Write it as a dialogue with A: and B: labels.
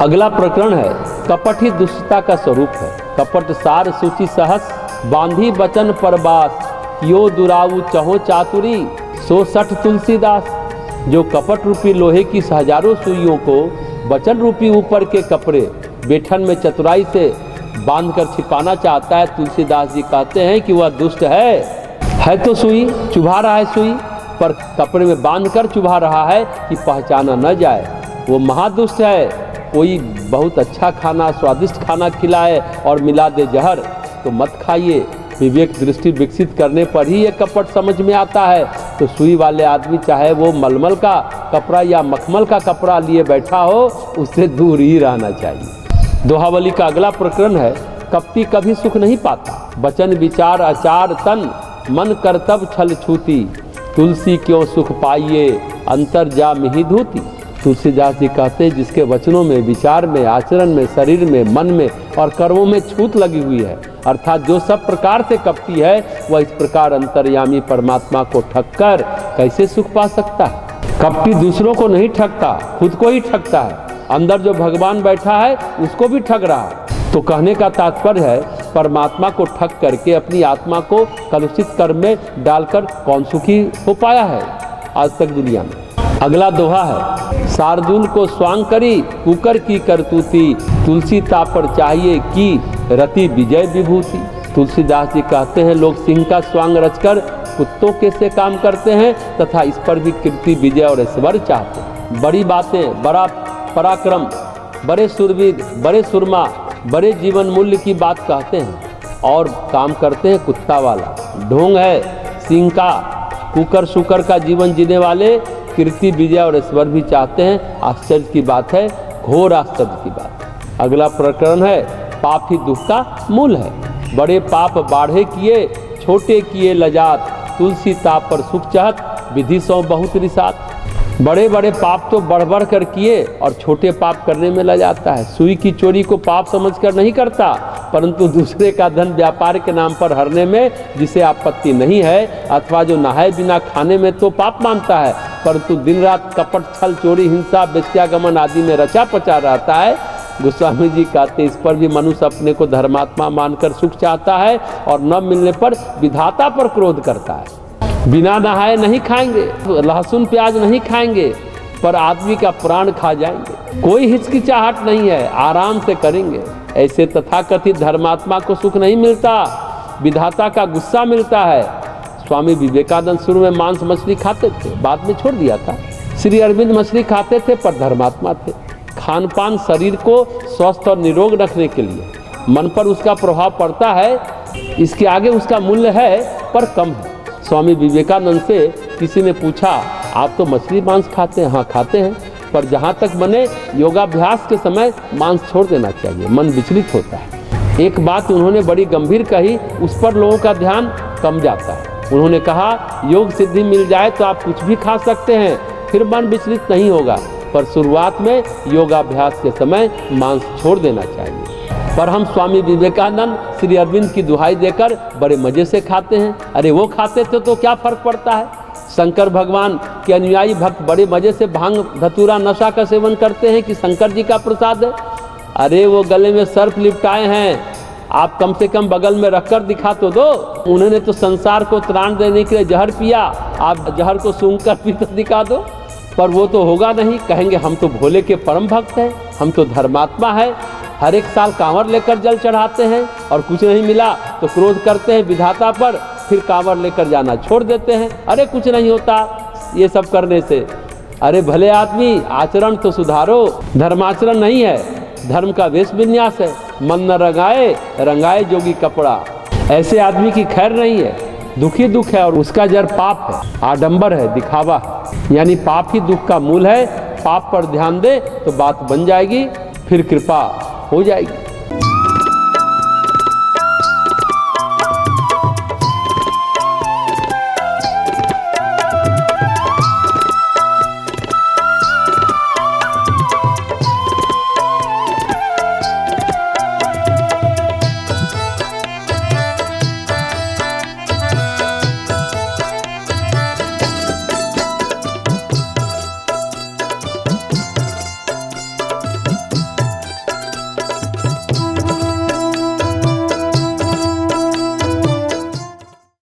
A: अगला प्रकरण है कपट ही दुष्टता का स्वरूप है। कपट सार सूचि सहस बांधी बचन परबास यो दुराऊ चहो चातुरी सो सठ तुलसीदास। जो कपट रूपी लोहे की हजारों सुइयों को वचन रूपी ऊपर के कपड़े बेठन में चतुराई से बांधकर छिपाना चाहता है, तुलसीदास जी कहते हैं कि वह दुष्ट है तो सुई चुभा रहा है, सुई पर कपड़े में बांधकर चुभा रहा है कि पहचाना न जाए। वो महादुष्ट है। कोई बहुत अच्छा खाना स्वादिष्ट खाना खिलाए और मिला दे जहर तो मत खाइए। विवेक दृष्टि विकसित करने पर ही ये कपट समझ में आता है। तो सुई वाले आदमी चाहे वो मलमल का कपड़ा या मखमल का कपड़ा लिए बैठा हो, उससे दूर ही रहना चाहिए। दोहावली का अगला प्रकरण है कपटी कभी सुख नहीं पाता वचन विचार आचार तन मन करतब छल छूती तुलसी क्यों सुख पाइए अंतर जा मिहि धूती। तुलसीदास जी कहते हैं जिसके वचनों में विचार में आचरण में शरीर में मन में और कर्मों में छूत लगी हुई है, अर्थात जो सब प्रकार से कपटी है वह इस प्रकार अंतर्यामी परमात्मा को ठगकर कैसे सुख पा सकता है। कपटी दूसरों को नहीं ठगता, खुद को ही ठगता है। अंदर जो भगवान बैठा है उसको भी ठग रहा है। तो कहने का तात्पर्य है परमात्मा को ठग करके अपनी आत्मा को कलुषित कर्म में डालकर कौन सुखी हो पाया है आज तक दुनिया में। अगला दोहा है शार्दूल को स्वांग करी कुकर की करतूती तुलसी तापर चाहिए की रति विजय विभूति। तुलसीदास जी कहते हैं लोग सिंह का स्वांग रचकर कुत्तों के से काम करते हैं तथा इस पर भी कीर्ति विजय और ऐश्वर्य चाहते हैं। बड़ी बातें बड़ा पराक्रम बड़े सुरवीर बड़े सुरमा बड़े जीवन मूल्य की बात कहते हैं और काम करते हैं कुत्ता वाला। ढोंग है सिंह का कुकर शुकर का जीवन जीने वाले कीर्ति विजय और ऐश्वर्य भी चाहते हैं। आश्चर्य की बात है, घोर आश्चर्य की बात है। अगला प्रकरण है पाप ही दुख का मूल है। बड़े पाप बाढ़े किए छोटे किए लजात तुलसी ताप पर सुख चाहत विधि सौ बहुत रिसात। बड़े बड़े पाप तो बढ़ बढ़ कर किए और छोटे पाप करने में लग जाता है। सुई की चोरी को पाप समझकर नहीं करता, परंतु दूसरे का धन व्यापार के नाम पर हरने में जिसे आपत्ति नहीं है अथवा जो नहाए बिना खाने में तो पाप मानता है, परंतु दिन रात कपट छल चोरी हिंसा वेश्यागमन आदि में रचा पचा रहता है। गोस्वामी जी कहते इस पर भी मनुष्य अपने को धर्मात्मा मानकर सुख चाहता है और न मिलने पर विधाता पर क्रोध करता है। बिना नहाए नहीं खाएंगे, लहसुन प्याज नहीं खाएंगे, पर आदमी का प्राण खा जाएंगे। कोई हिचकिचाहट नहीं है, आराम से करेंगे। ऐसे तथाकथित धर्मात्मा को सुख नहीं मिलता, विधाता का गुस्सा मिलता है। स्वामी विवेकानंद शुरू में मांस मछली खाते थे, बाद में छोड़ दिया था। श्री अरविंद मछली खाते थे पर धर्मात्मा थे। खान पान शरीर को स्वस्थ और निरोग रखने के लिए, मन पर उसका प्रभाव पड़ता है, इसके आगे उसका मूल्य है पर कम है। स्वामी विवेकानंद से किसी ने पूछा आप तो मछली मांस खाते हैं? हाँ खाते हैं, पर जहाँ तक बने योगाभ्यास के समय मांस छोड़ देना चाहिए, मन विचलित होता है। एक बात उन्होंने बड़ी गंभीर कही, उस पर लोगों का ध्यान कम जाता है। उन्होंने कहा योग सिद्धि मिल जाए तो आप कुछ भी खा सकते हैं, फिर मन विचलित नहीं होगा, पर शुरुआत में योगाभ्यास के समय मांस छोड़ देना चाहिए। पर हम स्वामी विवेकानंद श्री अरविंद की दुहाई देकर बड़े मजे से खाते हैं। अरे वो खाते थे तो क्या फर्क पड़ता है। शंकर भगवान के अनुयायी भक्त बड़े मजे से भांग धतूरा नशा का सेवन करते हैं कि शंकर जी का प्रसाद है। अरे वो गले में सर्प लिपटाए हैं, आप कम से कम बगल में रखकर दिखा तो दो। उन्होंने तो संसार को त्राण देने के लिए जहर पिया, आप जहर को सूंघ कर भी तो दिखा दो। पर वो तो होगा नहीं, कहेंगे हम तो भोले के परम भक्त हैं, हम तो धर्मात्मा है। हर एक साल कांवर लेकर जल चढ़ाते हैं और कुछ नहीं मिला तो क्रोध करते हैं विधाता पर, फिर कांवर लेकर जाना छोड़ देते हैं। अरे कुछ नहीं होता ये सब करने से। अरे भले आदमी आचरण तो सुधारो, धर्माचरण नहीं है, धर्म का वेश विन्यास है। मन न रंगाए रंगाए जोगी कपड़ा, ऐसे आदमी की खैर नहीं है। दुखी दुख है और उसका जड़ पाप है, आडंबर है, दिखावा है। यानी पाप ही दुख का मूल है। पाप पर ध्यान दे तो बात बन जाएगी, फिर कृपा हो जाएगी।